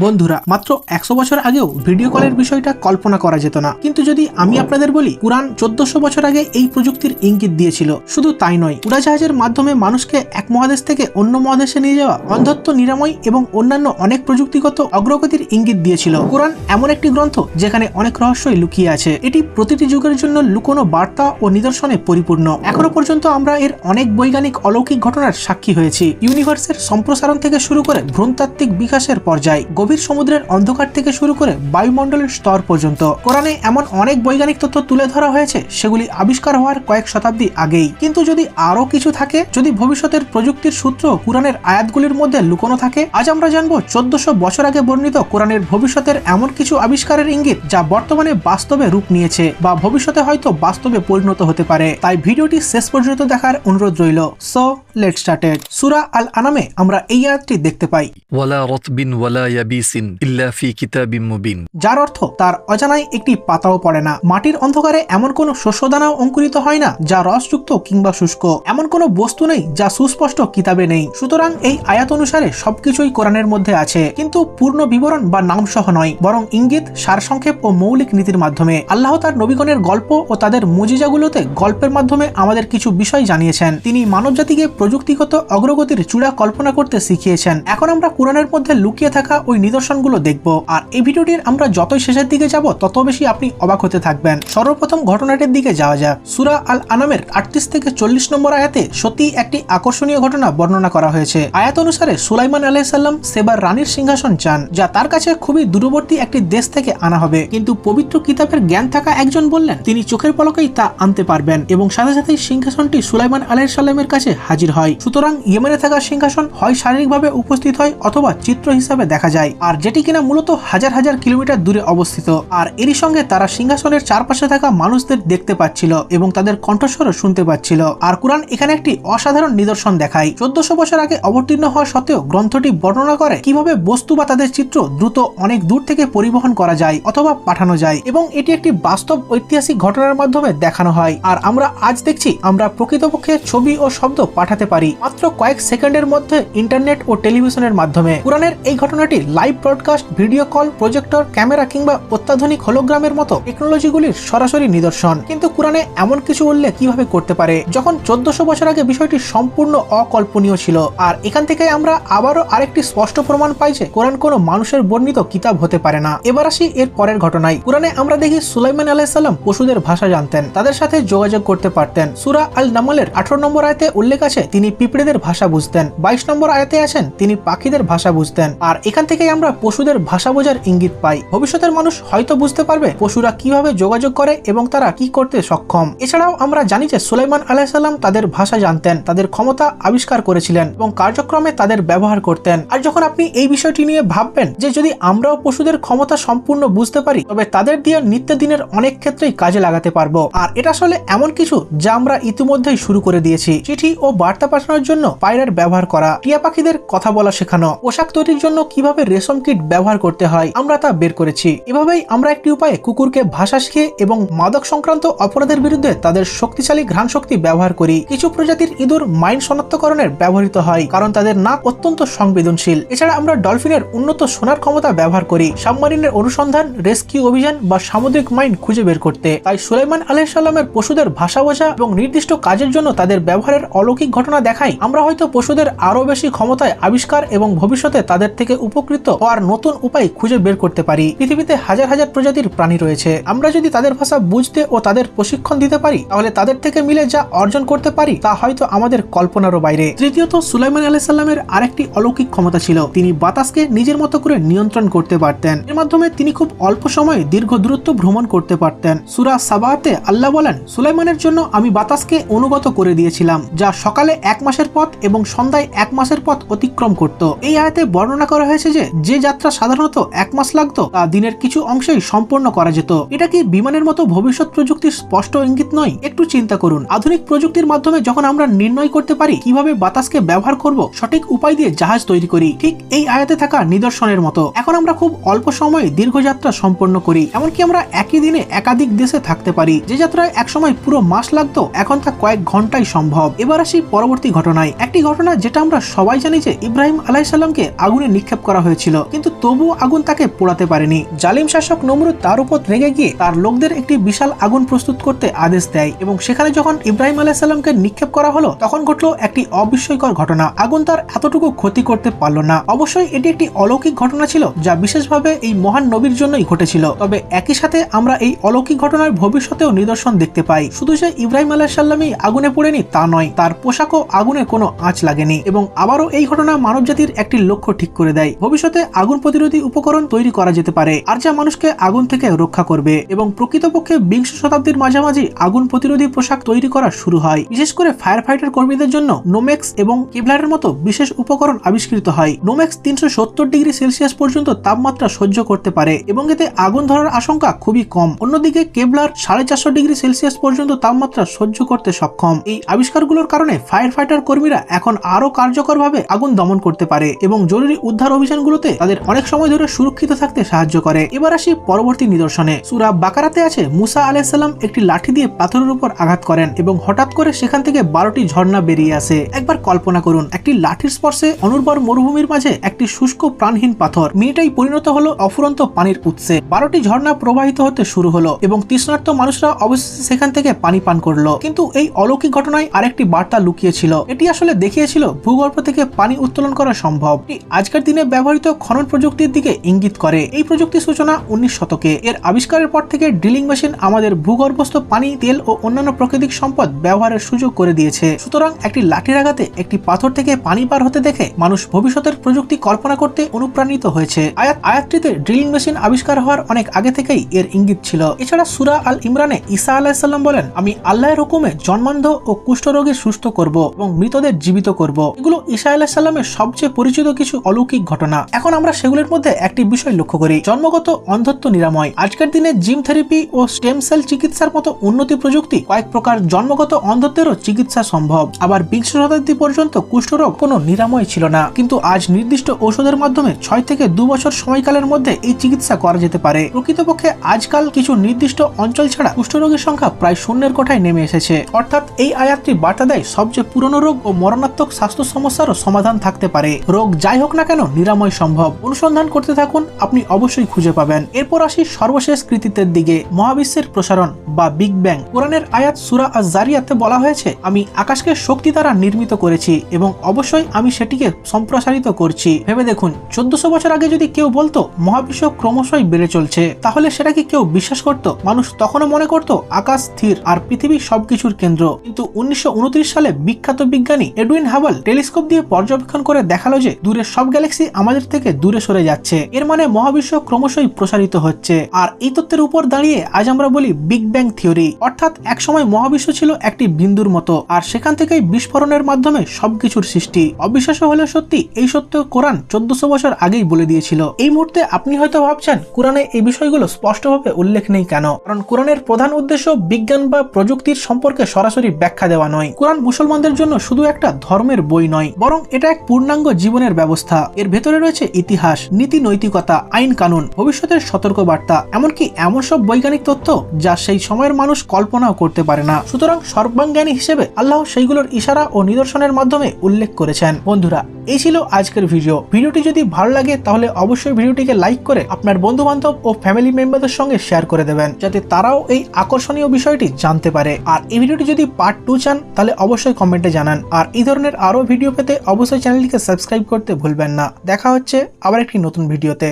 বন্ধুরা, মাত্র 100 বছর আগেও ভিডিও কলের বিষয়টা কল্পনা করা যেত না। কিন্তু যদি আমি আপনাদের বলি, কুরআন 1400 বছর আগে এই প্রযুক্তির ইঙ্গিত দিয়েছিল। শুধু তাই নয়, উড়াজাহাজের মাধ্যমে মানুষকে এক মহাদেশ থেকে অন্য মহাদেশে নিয়ে যাওয়া, অন্ধত্ব নিরাময় এবং অন্যান্য অনেক প্রযুক্তিগত অগ্রগতির ইঙ্গিত দিয়েছিল। কুরআন এমন একটি গ্রন্থ যেখানে অনেক রহস্যই লুকিয়ে আছে। এটি প্রতিটি যুগের জন্য লুকোনো বার্তা ও নিদর্শনে পরিপূর্ণ। এখনো পর্যন্ত আমরা এর অনেক বৈজ্ঞানিক অলৌকিক ঘটনার সাক্ষী হয়েছি। ইউনিভার্সের সম্প্রসারণ থেকে শুরু করে ভ্রূণতাত্ত্বিক বিকাশের পর্যায়, গভীর সমুদ্রের অন্ধকার থেকে শুরু করে বায়ুমণ্ডলের স্তর পর্যন্ত কোরআনে এমন অনেক বৈজ্ঞানিক তথ্য তুলে ধরা হয়েছে সেগুলি আবিষ্কার হওয়ার কয়েক শতাব্দী আগেই। কিন্তু যদি আরো কিছু থাকে, যদি ভবিষ্যতের প্রযুক্তির সূত্র কুরআনের আয়াতগুলির মধ্যে লুকোনো থাকে, আজ আমরা জানবো 1400 বছর আগে বর্ণিত কোরআনের ভবিষ্যতের এমন কিছু আবিষ্কারের ইঙ্গিত যা বর্তমানে বাস্তবে রূপ নিয়েছে বা ভবিষ্যতে হয়তো বাস্তবে পরিণত হতে পারে। তাই ভিডিওটি শেষ পর্যন্ত দেখার অনুরোধ রইল। So let's started. সূরা আল আনামে আমরা এই আয়াতটি দেখতে পাই, ওয়ালা রাতবিন ওয়ালা ইয়াবিসিন ইল্লা ফি কিতাবিম মুবিন, যার অর্থ তার অজানায় একটি পাতাও পড়ে না। মাটির অন্ধকারে এমন কোনো শস্যদানাও অঙ্কুরিত হয় না যা রসযুক্ত কিংবা শুষ্ক। এমন কোনো বস্তু নেই যা সুস্পষ্ট কিতাবে নেই। সুতরাং এই আয়াত অনুসারে সবকিছুই কোরআনের মধ্যে আছে, কিন্তু পূর্ণ বিবরণ বা নামসহ নয়, বরং ইঙ্গিত, সারসংক্ষেপ ও মৌলিক নীতির মাধ্যমে। আল্লাহ তার নবীগণের গল্প ও তাদের মুজিজাগুলোতে গল্পের মাধ্যমে আমাদের কিছু বিষয় জানিয়েছেন। তিনি মানবজাতিকে প্রযুক্তিগত অগ্রগতির চূড়া কল্পনা করতে শিখিয়েছেন। এখন আমরা কোরআনের মধ্যে লুকিয়ে থাকা ওই নিদর্শনগুলো দেখব। আর এই ভিডিওটির আমরা যতই শেষের দিকে যাব তত বেশি আপনি অবাক হতে থাকবেন। সর্বপ্রথম ঘটনাটির দিকে যাওয়া যাক। সূরা আল আনামের 38 থেকে 40 নম্বর আয়াতে সত্যি একটি আকর্ষণীয় ঘটনা বর্ণনা করা হয়েছে। আয়াত অনুসারে সুলাইমান আলাইহিস সালাম সেবার রানীর সিংহাসন চান, যা তার কাছে খুবই দূরবর্তী একটি দেশ থেকে আনা হবে। কিন্তু পবিত্র কিতাবের জ্ঞান থাকা একজন বললেন তিনি চোখের পলকেই তা আনতে পারবেন, এবং সাথে সাথেই সিংহাসনটি সুলাইমান আলাইহিস সালামের কাছে হাজির হয়। সুতরাং ইয়েমেনে থাকা সিংহাসন হয় শারীরিকভাবে উপস্থিত হয় অথবা চিত্র হিসাবে দেখা যায়, আর যেটি কিনা মূলত হাজার হাজার কিলোমিটার দূরে অবস্থিত। আর এরই সঙ্গে তারা সিংহাসনের চারপাশে থাকা মানুষদের দেখতে পাচ্ছিল এবং তাদের কণ্ঠস্বরও শুনতে পাচ্ছিল। আর কুরআন এখানে একটি অসাধারণ নিদর্শন দেখায়। 1400 বছর আগে অবতীর্ণ হওয়া সত্ত্বেও গ্রন্থটি বর্ণনা করে কিভাবে বস্তু বা তাদের চিত্র দ্রুত অনেক দূর থেকে পরিবহন করা যায় অথবা পাঠানো যায়, এবং এটি একটি বাস্তব ঐতিহাসিক ঘটনার মাধ্যমে দেখানো হয়। আর আমরা আজ দেখছি আমরা প্রকৃতপক্ষে ছবি ও শব্দ পাঠাতে পারি মাত্র কয়েক সেকেন্ডের মধ্যে ইন্টারনেট ও টেলিভিশনের মাধ্যমে। কুরআনের এই ঘটনাটি live broadcast, video call, projector, camera কিংবা অত্যাধুনিক হোলোগ্রামের মতো টেকনোলজিগুলির সরাসরি নিদর্শন। কিন্তু কুরআনে এমন কিছু উল্লেখ কিভাবে করতে পারে যখন 1400 বছর আগে বিষয়টি সম্পূর্ণ অকল্পনীয় ছিল? আর এখান থেকে আমরা আবারও আরেকটি স্পষ্ট প্রমাণ পাই যে কোরআন কোনো মানুষের বর্ণিত কিতাব হতে পারে না। এবার আসি এর পরের ঘটনায়। কুরআনে আমরা দেখি সুলাইমান আলাইহিস সালাম পশুদের ভাষা জানতেন, তাদের সাথে যোগাযোগ করতে পারতেন। সূরা আল নামলের 18 নম্বর আয়াতে উল্লেখ আছে তিনি পিঁপড়েদের ভাষা বুঝতেন। 22 নম্বর আয়াতে আছেন তিনি পাখিদের ভাষা বুঝতেন। আর এখান থেকেই আমরা পশুদের ভাষা বোঝার ইঙ্গিত পাই। ভবিষ্যতের মানুষ হয়তো বুঝতে পারবে পশুরা কিভাবে যোগাযোগ করে এবং তারা কি করতে সক্ষম। এছাড়াও আমরা জানি যে সুলাইমান আলাইহিস সালাম তাদের ভাষা জানতেন, তাদের ক্ষমতা আবিষ্কার করেছিলেন এবং কার্যক্রমে তাদের ব্যবহার করতেন। আর যখন আপনি এই বিষয়টি নিয়ে ভাববেন যে যদি আমরাও পশুদের ক্ষমতা সম্পূর্ণ বুঝতে পারি, তবে তাদের দিয়ে নিত্যদিনের অনেক ক্ষেত্রেই কাজে লাগাতে পারবো। আর এটা আসলে এমন কিছু যা আমরা ইতিমধ্যেই শুরু করে দিয়েছি। চিঠি ও বার্তা পাঠানোর জন্য পায়রার ব্যবহার করা, টিয়া পাখিদের কথা বলা শেখানো, পোশাক তৈরির জন্য কিভাবে রেশম কিট ব্যবহার করতে হয় আমরা তা বের করেছি। এভাবেই আমরা একটি উপায়ে কুকুরকে ভাষা শিখে এবং মাদক সংক্রান্ত অপরাধের বিরুদ্ধে তাদের শক্তিশালী ঘ্রাণ শক্তি ব্যবহার করি। কিছু প্রজাতির ইঁদুর মাইন শনাক্তকরণের ব্যবহৃত হয় কারণ তাদের নাক অত্যন্ত সংবেদনশীল। এছাড়া আমরা ডলফিনের উন্নত সোনার ক্ষমতা ব্যবহার করি সাবমারিনের অনুসন্ধান, রেস্কিউ অভিযান বা সামুদ্রিক মাইন খুঁজে বের করতে। তাই সুলাইমান আলাইহিস সালামের পশুদের ভাষা বোঝা এবং নির্দিষ্ট কাজের জন্য তাদের ব্যবহারের অলৌকিক ঘটনা দেখাই আমরা হয়তো পশুদের আরো বেশি ক্ষমতায় আবিষ্কার এবং ভবিষ্যতে তাদের থেকে উপকৃত হওয়ার নতুন উপায় খুঁজে বের করতে পারি। পৃথিবীতে হাজার হাজার প্রজাতির প্রাণী রয়েছে। আমরা যদি তাদের ভাষা বুঝতে ও তাদের প্রশিক্ষণ দিতে পারি, তাহলে তাদের থেকে মিলে যা অর্জন করতে পারি তা হয়তো আমাদের কল্পনারও বাইরে। তৃতীয়ত, সুলাইমান আলাইহিস সালামের আরেকটি অলৌকিক ক্ষমতা ছিল, তিনি বাতাসকে নিজের মতো করে নিয়ন্ত্রণ করতে পারতেন। এর মাধ্যমে তিনি খুব অল্প সময়ে দীর্ঘ দূরত্ব ভ্রমণ করতে পারতেন। সূরা সাবাতে আল্লাহ বলেন, সুলাইমানের জন্য আমি বাতাসকে অনুগত করে দিয়েছিলাম, যা সকালে 1 মাসের পথ এবং সন্ধ্যায় 1 মাসের পথ অতিক্রম করত। এই আয়াতে বর্ণনা করা হয়েছে যে যাত্রা সাধারণত 1 মাস লাগতো তা দিনের কিছু অংশেই সম্পন্ন করা যেত। এটা কি বিমানের মতো ভবিষ্যৎ প্রযুক্তির স্পষ্ট ইঙ্গিত নয়? একটু চিন্তা করুন, আধুনিক প্রযুক্তির মাধ্যমে যখন আমরা নির্ণয় করতে পারি কিভাবে বাতাসকে ব্যবহার করব, সঠিক উপায় দিয়ে জাহাজ তৈরি করি, ঠিক এই আয়াতে থাকা নিদর্শনের মতো এখন আমরা খুব অল্প সময়ে দীর্ঘ যাত্রা সম্পন্ন করি। এমনকি আমরা একই দিনে একাধিক দেশে থাকতে পারি। যে যাত্রায় একসময় পুরো মাস লাগতো এখন তা কয়েক ঘন্টায় সম্ভব। এবার আসি পরবর্তী ঘটনায়। একটি ঘটনা যেটা আমরা সবাই জানি যে ইব্রাহিম আলাইহিস সালামকে আগুনে নিক্ষেপ করা হয়েছিল। গিয়েছিল, কিন্তু তবুও আগুন তাকে পোড়াতে পারেনি। জালিম শাসক নমরুদ তার উপর রেগে গিয়ে তার লোকদের একটি বিশাল আগুন প্রস্তুত করতে আদেশ দেয় এবং সেখানে যখন ইব্রাহিম আলাইহিস সালামকে নিক্ষেপ করা হলো তখন ঘটলো একটি অবিস্ময়কর ঘটনা। আগুন তার এতটুকু ক্ষতি করতে পারল না। অবশ্যই এটি একটি অলৌকিক ঘটনা ছিল যা বিশেষভাবে এই মহান নবীর জন্যই ঘটেছিল। তবে একই সাথে আমরা এই অলৌকিক ঘটনার ভবিষ্যতেও নিদর্শন দেখতে পাই। শুধু যে ইব্রাহিম আলাইহিস সালামই আগুনে পোড়েনি তা নয়, তার পোশাকও আগুনে কোনো আঁচ লাগেনি। এবং আবারও এই ঘটনা মানবজাতির একটি লক্ষ্য ঠিক করে দেয়। ভবিষ্যতে আগুন প্রতিরোধী উপকরণ তৈরি করা যেতে পারে আর যা মানুষকে আগুন থেকে রক্ষা করবে। এবং প্রকৃতপক্ষে বিংশ শতাব্দীর মাঝামাঝি আগুন প্রতিরোধী পোশাক তৈরি করা শুরু হয়। বিশেষ করে ফায়ার ফাইটার কর্মীদের জন্য নোমেক্স এবং কেভলারের মতো বিশেষ উপকরণ আবিষ্কৃত হয়। নোমেক্স 370 ডিগ্রি সেলসিয়াস পর্যন্ত তাপমাত্রা সহ্য করতে পারে এবং এতে আগুন ধরার আশঙ্কা খুবই কম। অন্যদিকে কেভলার 450 ডিগ্রি সেলসিয়াস পর্যন্ত তাপমাত্রা সহ্য করতে সক্ষম। এই আবিষ্কারগুলোর কারণে ফায়ার ফাইটার কর্মীরা এখন আরো কার্যকরভাবে আগুন দমন করতে পারে এবং জরুরি উদ্ধার অভিযানগুলোতে তাদের অনেক সময় ধরে সুরক্ষিত থাকতে সাহায্য করে। এবার আসি পরবর্তী নিদর্শনে। সূরা বাকারাতে আছে মুসা আলাইহিস সালাম একটি লাঠি দিয়ে পাথরের উপর আঘাত করেন এবং হঠাৎ করে সেখান থেকে 12টি ঝর্ণা বেরিয়ে আসে। একবার কল্পনা করুন, একটি লাঠির স্পর্শে অনুর্বর মরুভূমির মাঝে একটি শুষ্ক প্রাণহীন পাথর মিনিটেই পরিণত হলো অফুরন্ত পানির উৎসে। 12টি ঝর্ণা প্রবাহিত হতে শুরু হলো এবং তৃষ্ণার্ত মানুষরা অবশেষে সেখান থেকে পানি পান করলো। কিন্তু এই অলৌকিক ঘটনায় আরেকটি বার্তা লুকিয়েছিল। এটি আসলে দেখিয়েছিল ভূগর্ভ থেকে পানি উত্তোলন করা সম্ভব। এটি আজকের দিনে ব্যবহৃত খনন প্রযুক্তির দিকে ইঙ্গিত করে। এই প্রযুক্তির সূচনা 19 শতকে। এর আবিষ্কারের পর থেকে ড্রিলিং মেশিন আমাদের ভূগর্ভস্থ পানি, তেল ও অন্যান্য প্রাকৃতিক সম্পদ ব্যবহারের সুযোগ করে দিয়েছে। সুতরাং একটি লাঠির আঘাতে একটি পাথর থেকে পানি পার হতে দেখে মানুষ ভবিষ্যতের প্রযুক্তি কল্পনা করতে অনুপ্রাণিত হয়েছে। আয়াতটিতে ড্রিলিং মেশিন আবিষ্কার হওয়ার অনেক আগে থেকেই এর ইঙ্গিত ছিল। এছাড়া সূরা আল ইমরানে ঈসা আলাইহিস সালাম বলেন, আমি আল্লাহর হুকুমে জন্মান্ধ ও কুষ্ঠরোগী সুস্থ করব এবং মৃতদের জীবিত করব। এগুলো ঈসা আলাইহিস সালামের সবচেয়ে পরিচিত কিছু অলৌকিক ঘটনা। এখন আমরা সেগুলোর মধ্যে একটি বিষয় লক্ষ্য করি, জন্মগত অন্ধত্ব নিরাময়। আজকের দিনে জিম থেরাপি ও স্টেম সেল চিকিৎসার মতো উন্নতি প্রযুক্তি কয়েক প্রকার জন্মগত অন্ধত্বেরও চিকিৎসা সম্ভব। আবার বিংশ শতাব্দী পর্যন্ত কুষ্ঠরোগ কোনো নিরাময় ছিল না, কিন্তু আজ নির্দিষ্ট ঔষধের মাধ্যমে 6 থেকে 2 বছর সময়কালের মধ্যে এই চিকিৎসা করা যেতে পারে। প্রকৃতপক্ষে আজকাল কিছু নির্দিষ্ট অঞ্চল ছাড়া কুষ্ঠরোগের সংখ্যা প্রায় শূন্যের কোঠায় নেমে এসেছে। অর্থাৎ এই আয়াতটি বার্তা দেয় সবচেয়ে পুরনো রোগ ও মরণাত্মক স্বাস্থ্য সমস্যারও সমাধান থাকতে পারে। রোগ যাই হোক না কেন নিরাময় সম্ভব। অনুসন্ধান করতে থাকুন, আপনি অবশ্যই খুঁজে পাবেন। এরপর আসি সর্বশেষ কৃতিত্বের দিকে, মহাবিশ্বের প্রসারণ বা বিগ ব্যাং। কোরআনের আয়াত সূরা আয-যারিয়াতে বলা হয়েছে, আমি আকাশকে শক্তি দ্বারা নির্মিত করেছি এবং অবশ্যই আমি সেটিকে সম্প্রসারিত করছি। ভেবে দেখুন, 1400 বছর আগে যদি কেউ বলতো মহাবিশ্ব ক্রমশই বেড়ে চলছে, তাহলে সেটা কি কেউ বিশ্বাস করত? মানুষ তখনও মনে করত আকাশ স্থির আর পৃথিবী সবকিছুর কেন্দ্র। কিন্তু 1929 সালে বিখ্যাত বিজ্ঞানী এডউইন হাবল টেলিস্কোপ দিয়ে পর্যবেক্ষণ করে দেখালো যে দূরের সব গ্যালাক্সি আমাদের থেকে দূরে সরে যাচ্ছে। এর মানে মহাবিশ্ব ক্রমশই প্রসারিত হচ্ছে। আর এই তত্ত্বের উপর দাঁড়িয়ে আজ আমরা বলি বিগ ব্যাং থিওরি। অর্থাৎ একসময় মহাবিশ্ব ছিল একটি বিন্দুর মতো আর সেখান থেকেই বিস্ফোরণের মাধ্যমে সবকিছুর সৃষ্টি। অবিশ্বাস্য হলেও সত্যি, এই সত্য কোরআন 1400 বছর আগেই বলে দিয়েছিল। এই মুহূর্তে আপনি হয়তো ভাবছেন কোরআনে এই বিষয়গুলো স্পষ্টভাবে উল্লেখ নেই কেন? কারণ কোরআনের প্রধান উদ্দেশ্য বিজ্ঞান বা প্রযুক্তির সম্পর্কে সরাসরি ব্যাখ্যা দেওয়া নয়। কোরআন মুসলমানদের জন্য শুধু একটা ধর্মের বই নয়, বরং এটা এক পূর্ণাঙ্গ জীবনের ব্যবস্থা। এর ভেতরে রয়েছে ইতিহাস, নীতি, নৈতিকতা, আইন কানুন, ভবিষ্যতের সতর্কবার্তা, এমনকি এমন সব বৈজ্ঞানিক তথ্য যা সেই সময়ের মানুষ কল্পনাও করতে পারে না। সুতরাং সর্বাঙ্গজ্ঞানী হিসেবে আল্লাহ সেইগুলোর ইশারা ও নিদর্শনের মাধ্যমে উল্লেখ করেছেন। বন্ধুরা, এই ছিল আজকের ভিডিওটি যদি ভালো লাগে তাহলে অবশ্যই ভিডিওটিকে লাইক করে আপনার বন্ধু বান্ধব ও ফ্যামিলি মেম্বারদের সঙ্গে শেয়ার করে দেবেন, যাতে তারাও এই আকর্ষণীয় বিষয়টি জানতে পারে। আর এই ভিডিওটি যদি পার্ট 2 চান তাহলে অবশ্যই কমেন্টে জানান। আর এই ধরনের আরো ভিডিও পেতে অবশ্যই চ্যানেলটিকে সাবস্ক্রাইব করতে ভুলবেন না। দেখা হচ্ছে আবার একটি নতুন ভিডিওতে।